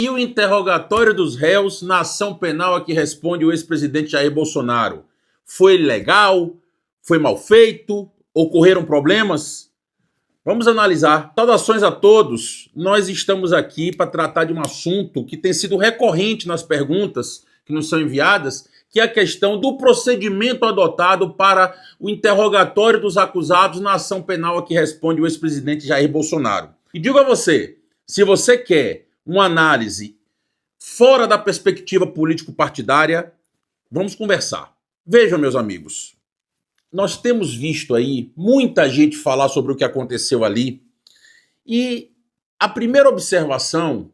E o interrogatório dos réus na ação penal a que responde o ex-presidente Jair Bolsonaro? Foi legal? Foi mal feito? Ocorreram problemas? Vamos analisar. Saudações a todos. Nós estamos aqui para tratar de um assunto que tem sido recorrente nas perguntas que nos são enviadas, que é a questão do procedimento adotado para o interrogatório dos acusados na ação penal a que responde o ex-presidente Jair Bolsonaro. E digo a você, se você quer uma análise fora da perspectiva político-partidária, vamos conversar. Vejam, meus amigos, nós temos visto aí muita gente falar sobre o que aconteceu ali, e a primeira observação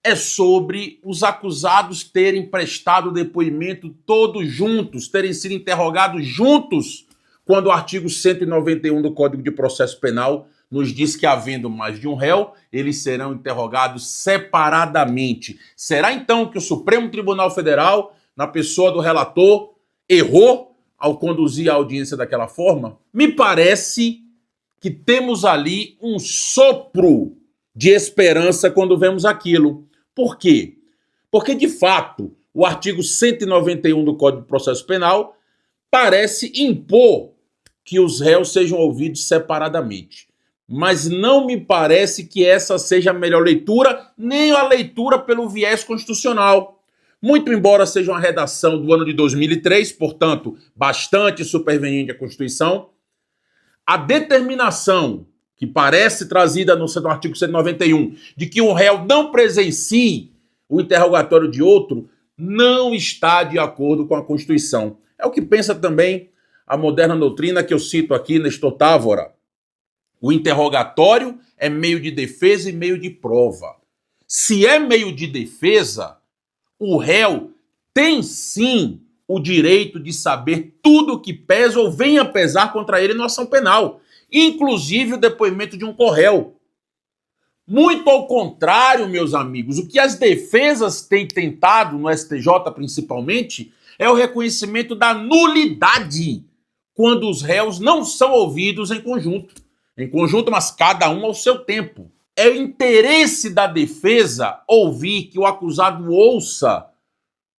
é sobre os acusados terem prestado depoimento todos juntos, terem sido interrogados juntos, quando o artigo 191 do Código de Processo Penal nos diz que, havendo mais de um réu, eles serão interrogados separadamente. Será então que o Supremo Tribunal Federal, na pessoa do relator, errou ao conduzir a audiência daquela forma? Me parece que temos ali um sopro de esperança quando vemos aquilo. Por quê? Porque, de fato, o artigo 191 do Código de Processo Penal parece impor que os réus sejam ouvidos separadamente. Mas não me parece que essa seja a melhor leitura, nem a leitura pelo viés constitucional. Muito embora seja uma redação do ano de 2003, portanto, bastante superveniente à Constituição, a determinação que parece trazida no artigo 191, de que um réu não presencie o interrogatório de outro, não está de acordo com a Constituição. É o que pensa também a moderna doutrina que eu cito aqui, Nestor Távora. O interrogatório é meio de defesa e meio de prova. Se é meio de defesa, o réu tem sim o direito de saber tudo o que pesa ou vem a pesar contra ele na ação penal, inclusive o depoimento de um corréu. Muito ao contrário, meus amigos, o que as defesas têm tentado, no STJ principalmente, é o reconhecimento da nulidade quando os réus não são ouvidos em conjunto. Em conjunto, mas cada um ao seu tempo. É interesse da defesa ouvir que o acusado ouça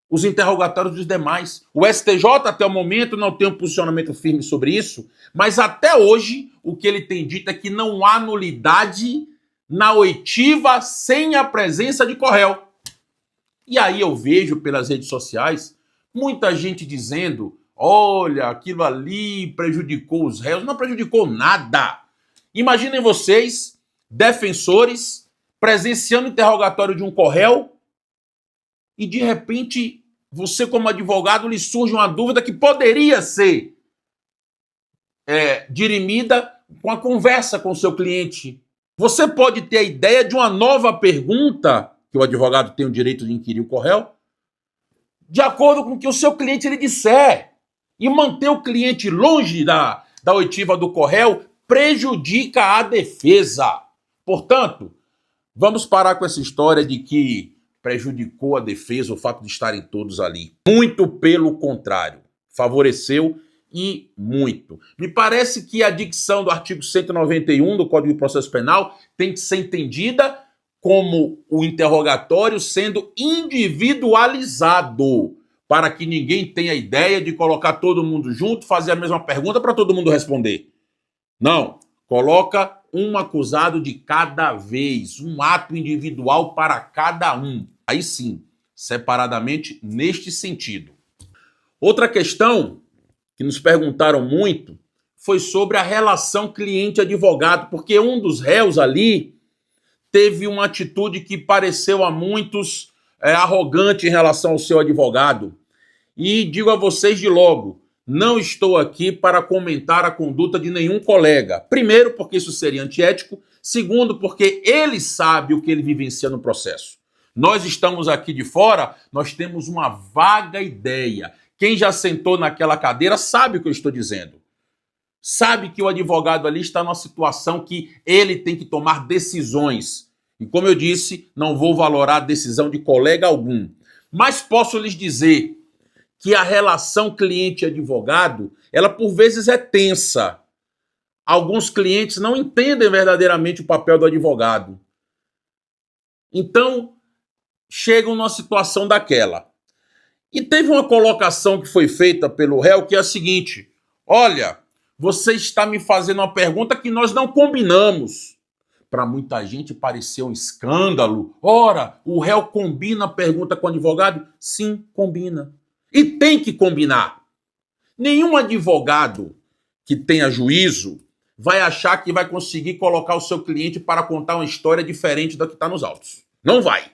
os interrogatórios dos demais. O STJ, até o momento, não tem um posicionamento firme sobre isso, mas até hoje o que ele tem dito é que não há nulidade na oitiva sem a presença de corréu. E aí eu vejo pelas redes sociais muita gente dizendo: olha, aquilo ali prejudicou os réus. Não prejudicou nada. Imaginem vocês, defensores, presenciando o interrogatório de um corréu e, de repente, você, como advogado, lhe surge uma dúvida que poderia ser dirimida com a conversa com o seu cliente. Você pode ter a ideia de uma nova pergunta, que o advogado tem o direito de inquirir o corréu, de acordo com o que o seu cliente lhe disser. E manter o cliente longe da oitiva do corréu prejudica a defesa. Portanto, vamos parar com essa história de que prejudicou a defesa o fato de estarem todos ali. Muito pelo contrário, favoreceu e muito. Me parece que a dicção do artigo 191 do Código de Processo Penal tem que ser entendida como o interrogatório sendo individualizado, para que ninguém tenha ideia de colocar todo mundo junto, fazer a mesma pergunta para todo mundo responder. Não, coloca um acusado de cada vez, um ato individual para cada um. Aí sim, separadamente neste sentido. Outra questão que nos perguntaram muito foi sobre a relação cliente-advogado, porque um dos réus ali teve uma atitude que pareceu a muitos arrogante em relação ao seu advogado. E digo a vocês de logo, não estou aqui para comentar a conduta de nenhum colega. Primeiro, porque isso seria antiético. Segundo, porque ele sabe o que ele vivencia no processo. Nós estamos aqui de fora, nós temos uma vaga ideia. Quem já sentou naquela cadeira sabe o que eu estou dizendo. Sabe que o advogado ali está numa situação que ele tem que tomar decisões. E como eu disse, não vou valorar a decisão de colega algum. Mas posso lhes dizer que a relação cliente-advogado, ela por vezes é tensa. Alguns clientes não entendem verdadeiramente o papel do advogado. Então, chegam numa situação daquela. E teve uma colocação que foi feita pelo réu que é a seguinte: olha, você está me fazendo uma pergunta que nós não combinamos. Para muita gente pareceu um escândalo. Ora, o réu combina a pergunta com o advogado? Sim, combina. E tem que combinar. Nenhum advogado que tenha juízo vai achar que vai conseguir colocar o seu cliente para contar uma história diferente da que está nos autos. Não vai.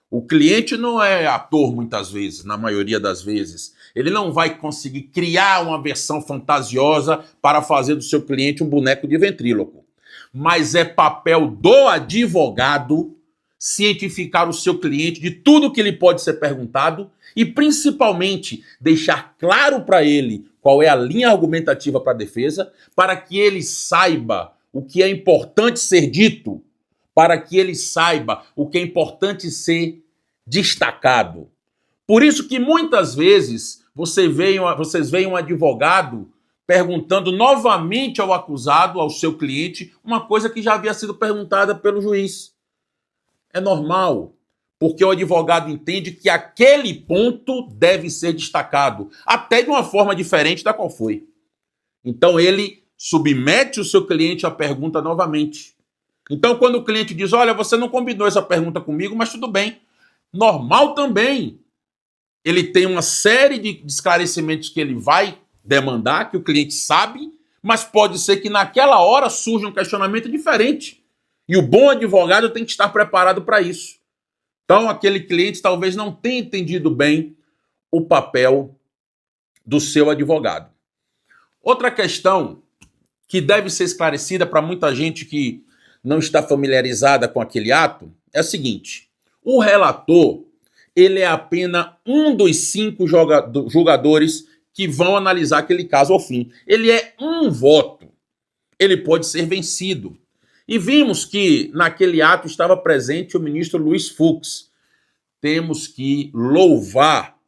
O cliente não é ator muitas vezes, na maioria das vezes. Ele não vai conseguir criar uma versão fantasiosa para fazer do seu cliente um boneco de ventríloco. Mas é papel do advogado cientificar o seu cliente de tudo que lhe pode ser perguntado e, principalmente, deixar claro para ele qual é a linha argumentativa para a defesa, para que ele saiba o que é importante ser dito, para que ele saiba o que é importante ser destacado. Por isso que muitas vezes vocês veem um advogado perguntando novamente ao acusado, ao seu cliente, uma coisa que já havia sido perguntada pelo juiz. É normal, porque o advogado entende que aquele ponto deve ser destacado, até de uma forma diferente da qual foi. Então ele submete o seu cliente à pergunta novamente. Então quando o cliente diz, olha, você não combinou essa pergunta comigo, mas tudo bem. Normal também. Ele tem uma série de esclarecimentos que ele vai demandar, que o cliente sabe, mas pode ser que naquela hora surja um questionamento diferente. E o bom advogado tem que estar preparado para isso. Então, aquele cliente talvez não tenha entendido bem o papel do seu advogado. Outra questão que deve ser esclarecida para muita gente que não está familiarizada com aquele ato é a seguinte: o relator, ele é apenas um dos 5 julgadores que vão analisar aquele caso ao fim. Ele é um voto. Ele pode ser vencido. E vimos que naquele ato estava presente o ministro Luiz Fux. Temos que louvar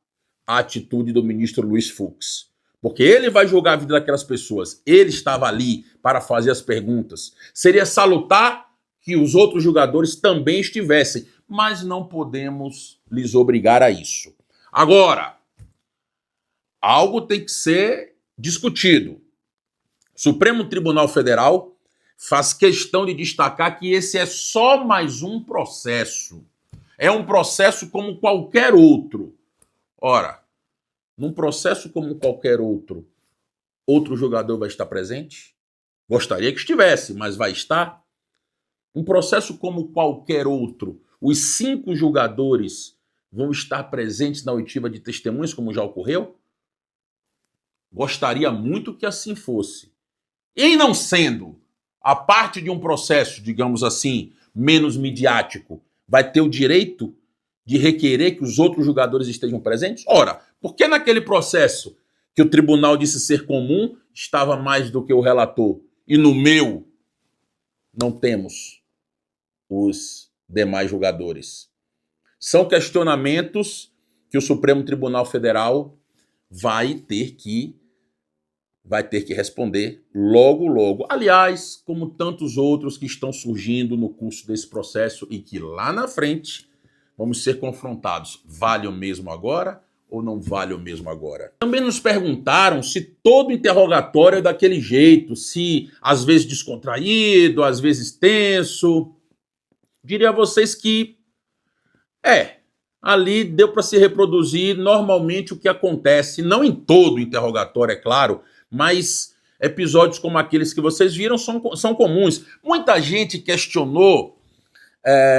a atitude do ministro Luiz Fux, porque ele vai julgar a vida daquelas pessoas. Ele estava ali para fazer as perguntas. Seria salutar que os outros julgadores também estivessem, mas não podemos lhes obrigar a isso. Agora, algo tem que ser discutido. O Supremo Tribunal Federal faz questão de destacar que esse é só mais um processo. É um processo como qualquer outro. Ora, num processo como qualquer outro, outro julgador vai estar presente? Gostaria que estivesse, mas vai estar? Um processo como qualquer outro, os 5 julgadores vão estar presentes na oitiva de testemunhas, como já ocorreu? Gostaria muito que assim fosse. E não sendo, a parte de um processo, digamos assim, menos midiático, vai ter o direito de requerer que os outros julgadores estejam presentes? Ora, por que naquele processo que o tribunal disse ser comum estava mais do que o relator e no meu não temos os demais julgadores? São questionamentos que o Supremo Tribunal Federal vai ter que responder logo, logo. Aliás, como tantos outros que estão surgindo no curso desse processo e que lá na frente vamos ser confrontados. Vale o mesmo agora ou não vale o mesmo agora? Também nos perguntaram se todo interrogatório é daquele jeito, se às vezes descontraído, às vezes tenso. Diria a vocês que ali deu para se reproduzir normalmente o que acontece, não em todo interrogatório, é claro, mas episódios como aqueles que vocês viram são comuns. Muita gente questionou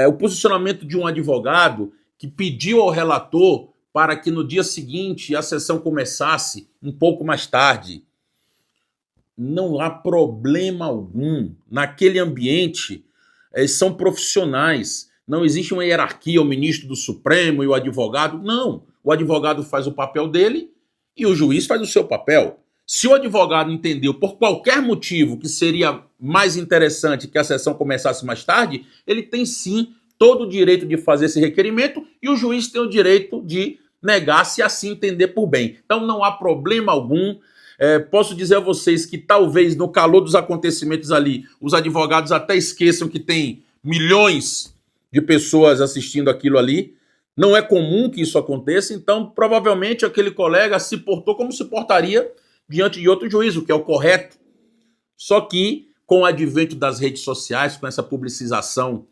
o posicionamento de um advogado que pediu ao relator para que no dia seguinte a sessão começasse um pouco mais tarde. Não há problema algum. Naquele ambiente, são profissionais. Não existe uma hierarquia, o ministro do Supremo e o advogado. Não. O advogado faz o papel dele e o juiz faz o seu papel. Se o advogado entendeu por qualquer motivo que seria mais interessante que a sessão começasse mais tarde, ele tem sim todo o direito de fazer esse requerimento e o juiz tem o direito de negar se assim entender por bem. Então não há problema algum. Posso dizer a vocês que talvez no calor dos acontecimentos ali, os advogados até esqueçam que tem milhões de pessoas assistindo aquilo ali. Não é comum que isso aconteça, então provavelmente aquele colega se portou como se portaria diante de outro juízo, que é o correto. Só que com o advento das redes sociais, com essa publicização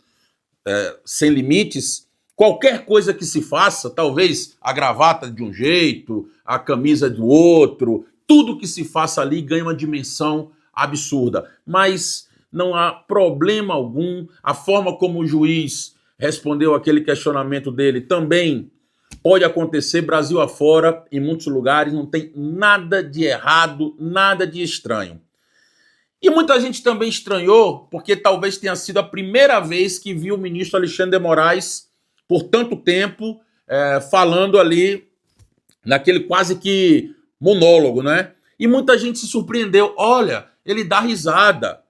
sem limites, qualquer coisa que se faça, talvez a gravata de um jeito, a camisa do outro, tudo que se faça ali ganha uma dimensão absurda. Mas não há problema algum, a forma como o juiz respondeu aquele questionamento dele também pode acontecer Brasil afora, em muitos lugares, não tem nada de errado, nada de estranho. E muita gente também estranhou, porque talvez tenha sido a primeira vez que viu o ministro Alexandre de Moraes, por tanto tempo, falando ali, naquele quase que monólogo, né? E muita gente se surpreendeu. Olha, ele dá risada.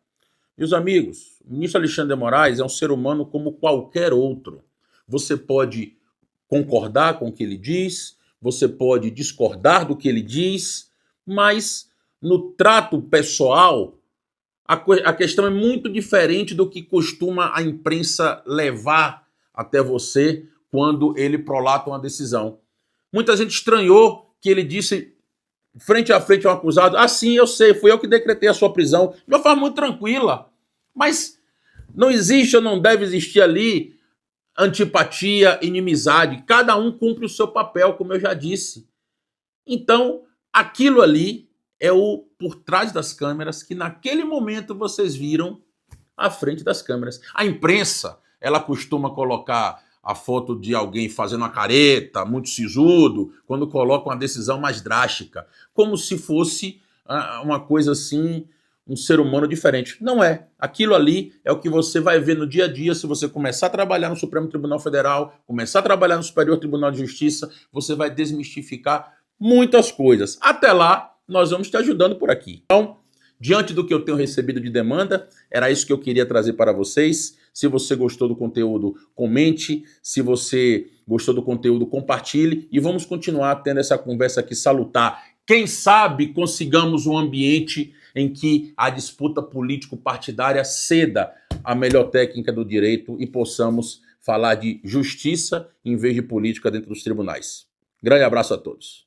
Meus amigos, o ministro Alexandre de Moraes é um ser humano como qualquer outro. Você pode concordar com o que ele diz, você pode discordar do que ele diz, mas no trato pessoal, a questão é muito diferente do que costuma a imprensa levar até você quando ele prolata uma decisão. Muita gente estranhou que ele disse frente a frente ao acusado, sim, eu sei, fui eu que decretei a sua prisão, de uma forma muito tranquila. Mas não existe ou não deve existir ali antipatia, inimizade. Cada um cumpre o seu papel, como eu já disse. Então, aquilo ali é o por trás das câmeras que naquele momento vocês viram à frente das câmeras. A imprensa, ela costuma colocar a foto de alguém fazendo uma careta, muito sisudo, quando coloca uma decisão mais drástica, como se fosse uma coisa assim, um ser humano diferente. Não é. Aquilo ali é o que você vai ver no dia a dia se você começar a trabalhar no Supremo Tribunal Federal, começar a trabalhar no Superior Tribunal de Justiça, você vai desmistificar muitas coisas. Até lá, nós vamos te ajudando por aqui. Então, diante do que eu tenho recebido de demanda, era isso que eu queria trazer para vocês. Se você gostou do conteúdo, comente. Se você gostou do conteúdo, compartilhe. E vamos continuar tendo essa conversa aqui salutar. Quem sabe consigamos um ambiente em que a disputa político-partidária ceda a melhor técnica do direito e possamos falar de justiça em vez de política dentro dos tribunais. Grande abraço a todos.